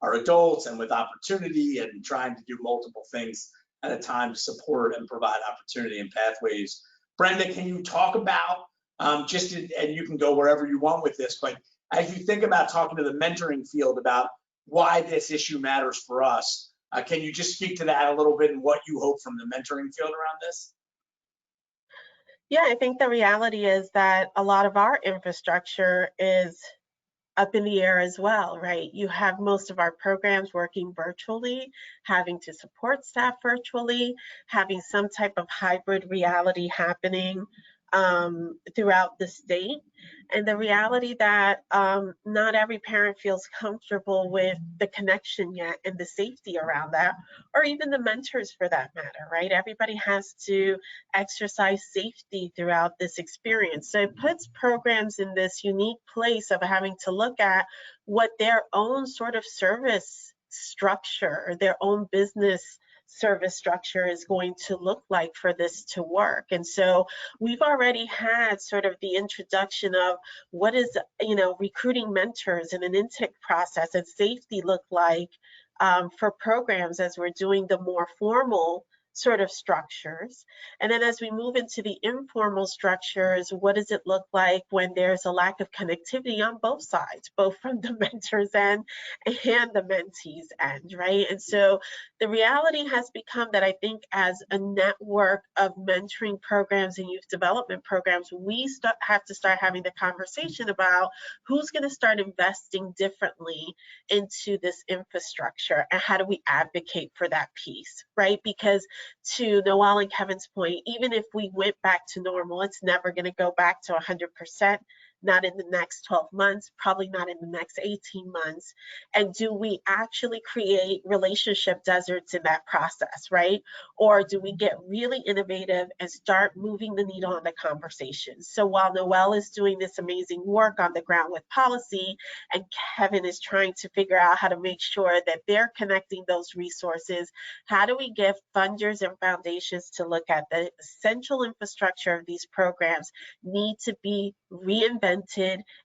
our adults and with opportunity and trying to do multiple things at a time to support and provide opportunity and pathways. Brenda, can you talk about and you can go wherever you want with this, but as you think about talking to the mentoring field about why this issue matters for us, can you just speak to that a little bit and what you hope from the mentoring field around this? Yeah, I think the reality is that a lot of our infrastructure is up in the air as well, right? You have most of our programs working virtually, having to support staff virtually, having some type of hybrid reality happening throughout the state. And the reality that not every parent feels comfortable with the connection yet and the safety around that, or even the mentors for that matter, right? Everybody has to exercise safety throughout this experience. So it puts programs in this unique place of having to look at what their own sort of service structure or their own business service structure is going to look like for this to work. And so we've already had sort of the introduction of what is, you know, recruiting mentors and an intake process and safety look like for programs as we're doing the more formal sort of structures. And then as we move into the informal structures, what does it look like when there's a lack of connectivity on both sides, both from the mentors end and the mentees end, right? And so the reality has become that I think as a network of mentoring programs and youth development programs, we have to start having the conversation about who's going to start investing differently into this infrastructure and how do we advocate for that piece, right? Because to Noel and Kevin's point, even if we went back to normal, it's never going to go back to 100%, not in the next 12 months, probably not in the next 18 months. And do we actually create relationship deserts in that process, right? Or do we get really innovative and start moving the needle on the conversation? So while Noel is doing this amazing work on the ground with policy, and Kevin is trying to figure out how to make sure that they're connecting those resources, how do we give funders and foundations to look at the essential infrastructure of these programs need to be reinvented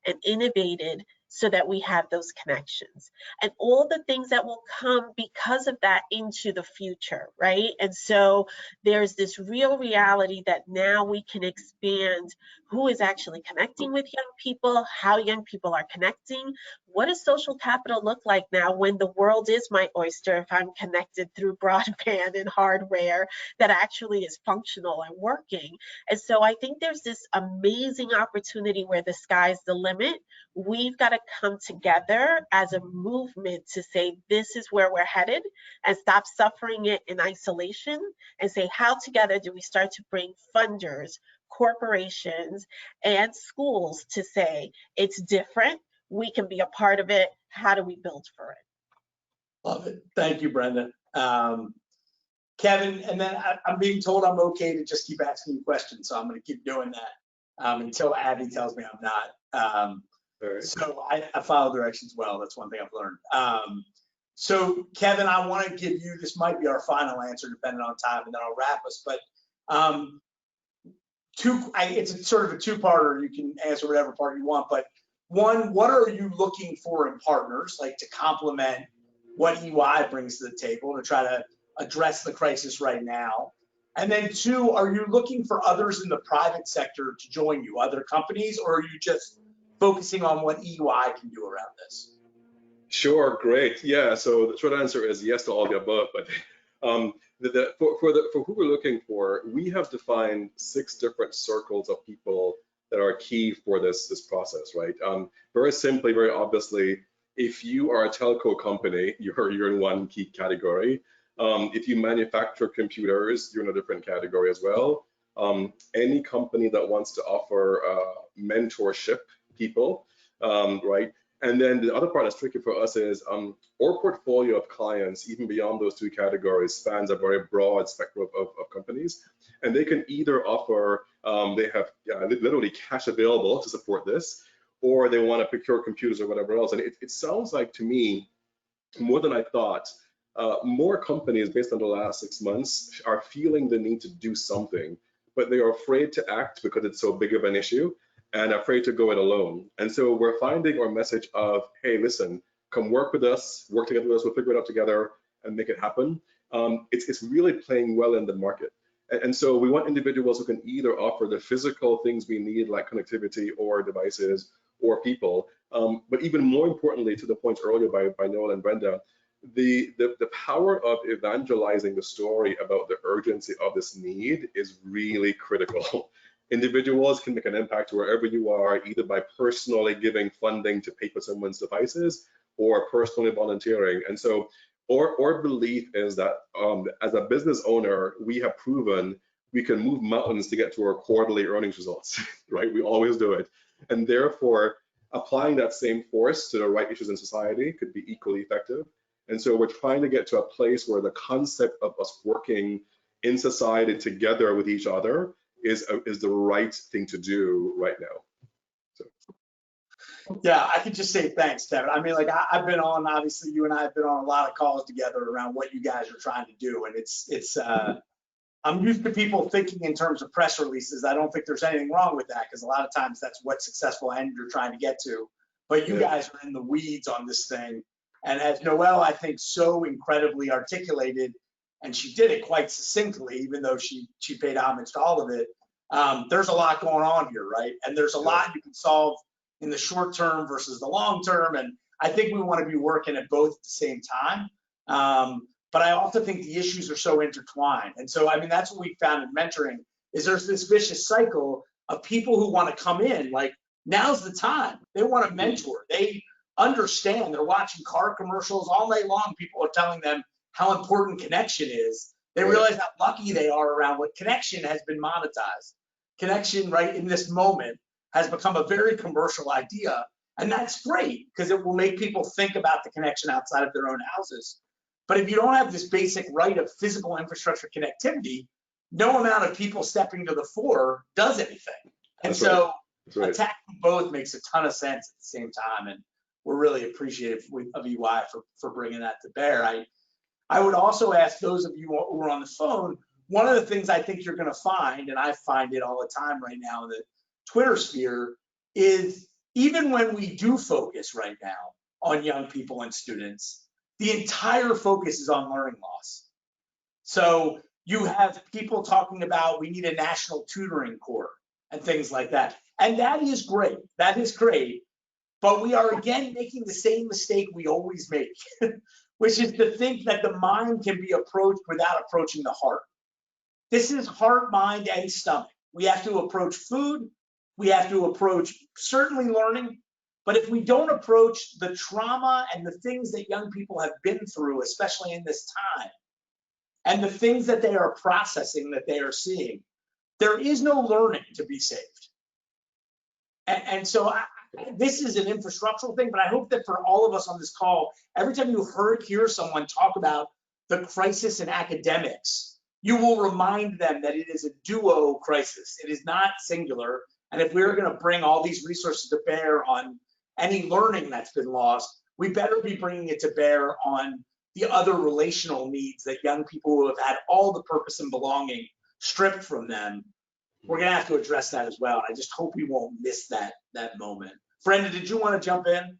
and innovated so that we have those connections and all the things that will come because of that into the future, right? And so there's this real reality that now we can expand who is actually connecting with young people, how young people are connecting. What does social capital look like now when the world is my oyster if I'm connected through broadband and hardware that actually is functional and working? And so I think there's this amazing opportunity where the sky's the limit. We've got to come together as a movement to say this is where we're headed and stop suffering it in isolation and say how together do we start to bring funders, corporations, and schools to say it's different, we can be a part of it, how do we build for it? Love it. Thank you, Brenda. Kevin, and then I'm being told I'm okay to just keep asking you questions, so I'm going to keep doing that until Abby tells me I'm not. Right. So I follow directions well. That's one thing I've learned. So Kevin, I want to give you, this might be our final answer depending on time, and then I'll wrap us. But it's sort of a two-parter. You can answer whatever part you want. But one, what are you looking for in partners, like to complement what EY brings to the table to try to address the crisis right now? And then two, are you looking for others in the private sector to join you, other companies, or are you just focusing on what EY can do around this? Sure, great. Yeah, so the short answer is yes to all the above. But for who we're looking for, we have defined 6 different circles of people that are key for this process, right? Very simply, very obviously, if you are a telco company, you're in one key category. If you manufacture computers, you're in a different category as well. Any company that wants to offer mentorship people, right? And then the other part that's tricky for us is our portfolio of clients, even beyond those 2 categories, spans a very broad spectrum of companies. And they can either offer, they have literally cash available to support this, or they want to procure computers or whatever else. And it sounds like to me, more than I thought, more companies based on the last 6 months are feeling the need to do something, but they are afraid to act because it's so big of an issue and afraid to go it alone. And so we're finding our message of, hey, listen, come work with us, work together with us, we'll figure it out together and make it happen. It's really playing well in the market. And so we want individuals who can either offer the physical things we need, like connectivity or devices or people, but even more importantly, to the points earlier by Noel and Brenda, the power of evangelizing the story about the urgency of this need is really critical. Individuals can make an impact wherever you are, either by personally giving funding to pay for someone's devices or personally volunteering. And so our belief is that as a business owner, we have proven we can move mountains to get to our quarterly earnings results, right? We always do it. And therefore, applying that same force to the right issues in society could be equally effective. And so we're trying to get to a place where the concept of us working in society together with each other is the right thing to do right now. So. Yeah, I could just say thanks, Kevin. I mean, like I've been on, obviously you and I have been on a lot of calls together around what you guys are trying to do. And it's I'm used to people thinking in terms of press releases. I don't think there's anything wrong with that because a lot of times that's what successful end you're trying to get to. But you guys are in the weeds on this thing. And as Noelle, I think, so incredibly articulated, and she did it quite succinctly, even though she paid homage to all of it. There's a lot going on here, right? And there's a lot you can solve in the short term versus the long term. And I think we want to be working at both at the same time. But I also think the issues are so intertwined. And so, I mean, that's what we found in mentoring is there's this vicious cycle of people who want to come in, like now's the time. They want to mentor. They understand. They're watching car commercials all day long. People are telling them how important connection is. They realize how lucky they are around what connection has been monetized. Connection, right, in this moment has become a very commercial idea. And that's great because it will make people think about the connection outside of their own houses. But if you don't have this basic right of physical infrastructure connectivity, no amount of people stepping to the fore does anything. And That's so right. attacking both makes a ton of sense at the same time. And we're really appreciative of EY for bringing that to bear. I would also ask those of you who are on the phone, one of the things I think you're going to find, and I find it all the time right now in the Twitter sphere, is even when we do focus right now on young people and students, the entire focus is on learning loss. So you have people talking about we need a national tutoring corps and things like that. And that is great. That is great. But we are again making the same mistake we always make, which is to think that the mind can be approached without approaching the heart. This is heart, mind, and stomach. We have to approach food. We have to approach certainly learning. But if we don't approach the trauma and the things that young people have been through, especially in this time, and the things that they are processing, that they are seeing, there is no learning to be saved. And so this is an infrastructural thing, but I hope that for all of us on this call, every time you hear someone talk about the crisis in academics, you will remind them that it is a duo crisis. It is not singular. And if we're going to bring all these resources to bear on any learning that's been lost, we better be bringing it to bear on the other relational needs that young people who have had all the purpose and belonging stripped from them. We're going to have to address that as well. I just hope we won't miss that moment. Brenda, did you want to jump in?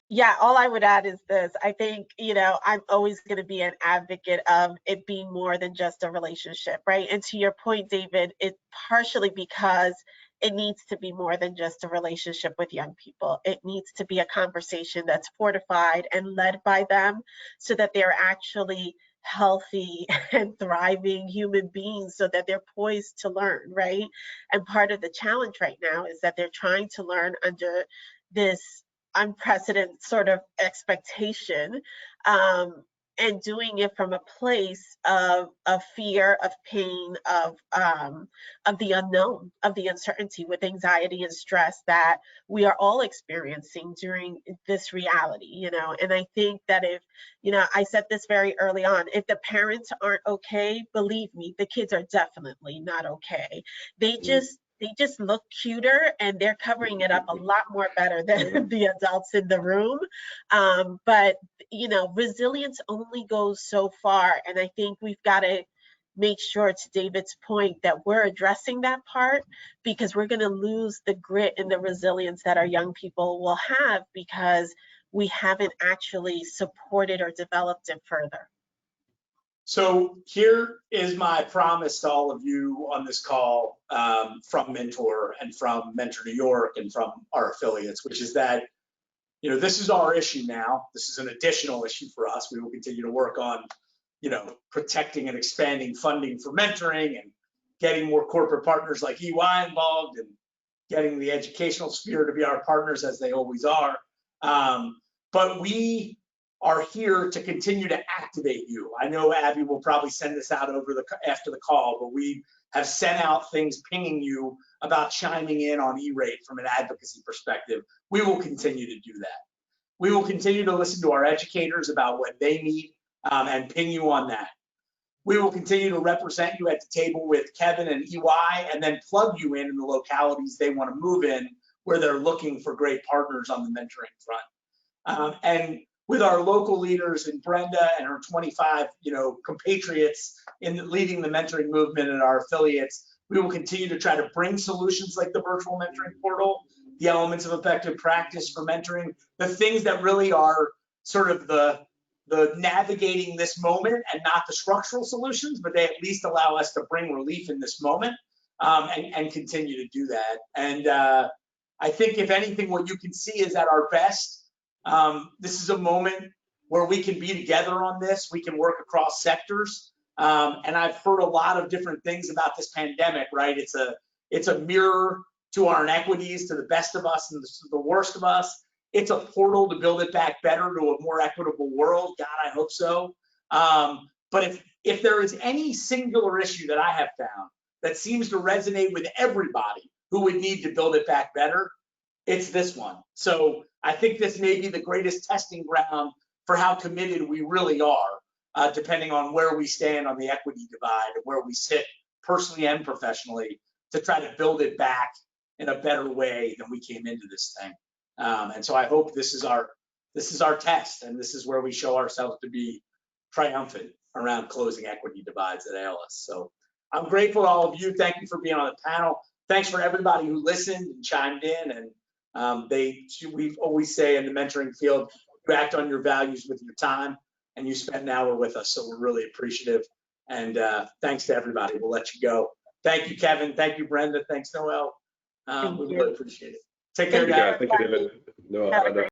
Yeah, all I would add is this. I think, I'm always going to be an advocate of it being more than just a relationship, right? And to your point, David, it's partially because it needs to be more than just a relationship with young people. It needs to be a conversation that's fortified and led by them so that they're actually healthy and thriving human beings so that they're poised to learn, right? And part of the challenge right now is that they're trying to learn under this unprecedented sort of expectation, and doing it from a place of fear, of pain, of the unknown, of the uncertainty, with anxiety and stress that we are all experiencing during this reality, And I think that if, I said this very early on, if the parents aren't okay, believe me, the kids are definitely not okay. They just look cuter and they're covering it up a lot more better than the adults in the room. But, resilience only goes so far. And I think we've got to make sure, to David's point, that we're addressing that part, because we're going to lose the grit and the resilience that our young people will have because we haven't actually supported or developed it further. So here is my promise to all of you on this call, from Mentor and from Mentor New York and from our affiliates, which is that, this is our issue now. This is an additional issue for us. We will continue to work on, protecting and expanding funding for mentoring and getting more corporate partners like EY involved and getting the educational sphere to be our partners, as they always are. But we are here to continue to activate you. I know Abby will probably send this out after the call, but we have sent out things pinging you about chiming in on E-rate from an advocacy perspective. We will continue to do that. We will continue to listen to our educators about what they need, and ping you on that. We will continue to represent you at the table with Kevin and EY, and then plug you in the localities they want to move in where they're looking for great partners on the mentoring front. And with our local leaders and Brenda and her 25, compatriots in leading the mentoring movement and our affiliates, we will continue to try to bring solutions like the virtual mentoring portal, the elements of effective practice for mentoring, the things that really are sort of the navigating this moment and not the structural solutions, but they at least allow us to bring relief in this moment, and continue to do that. And I think if anything, what you can see is at our best, this is a moment where we can be together on this. We can work across sectors. And I've heard a lot of different things about this pandemic, right? It's a mirror to our inequities, to the best of us and the worst of us. It's a portal to build it back better to a more equitable world. God, I hope so. But if there is any singular issue that I have found that seems to resonate with everybody who would need to build it back better, it's this one. So I think this may be the greatest testing ground for how committed we really are, depending on where we stand on the equity divide and where we sit personally and professionally to try to build it back in a better way than we came into this thing. And so I hope this is our test, and this is where we show ourselves to be triumphant around closing equity divides that ail us. So I'm grateful to all of you. Thank you for being on the panel. Thanks for everybody who listened and chimed in. And we always say in the mentoring field, you act on your values with your time, and you spent an hour with us. So we're really appreciative. And thanks to everybody. We'll let you go. Thank you, Kevin. Thank you, Brenda. Thanks, Noel. We really appreciate it. Take care, guys. Thank you, David. No,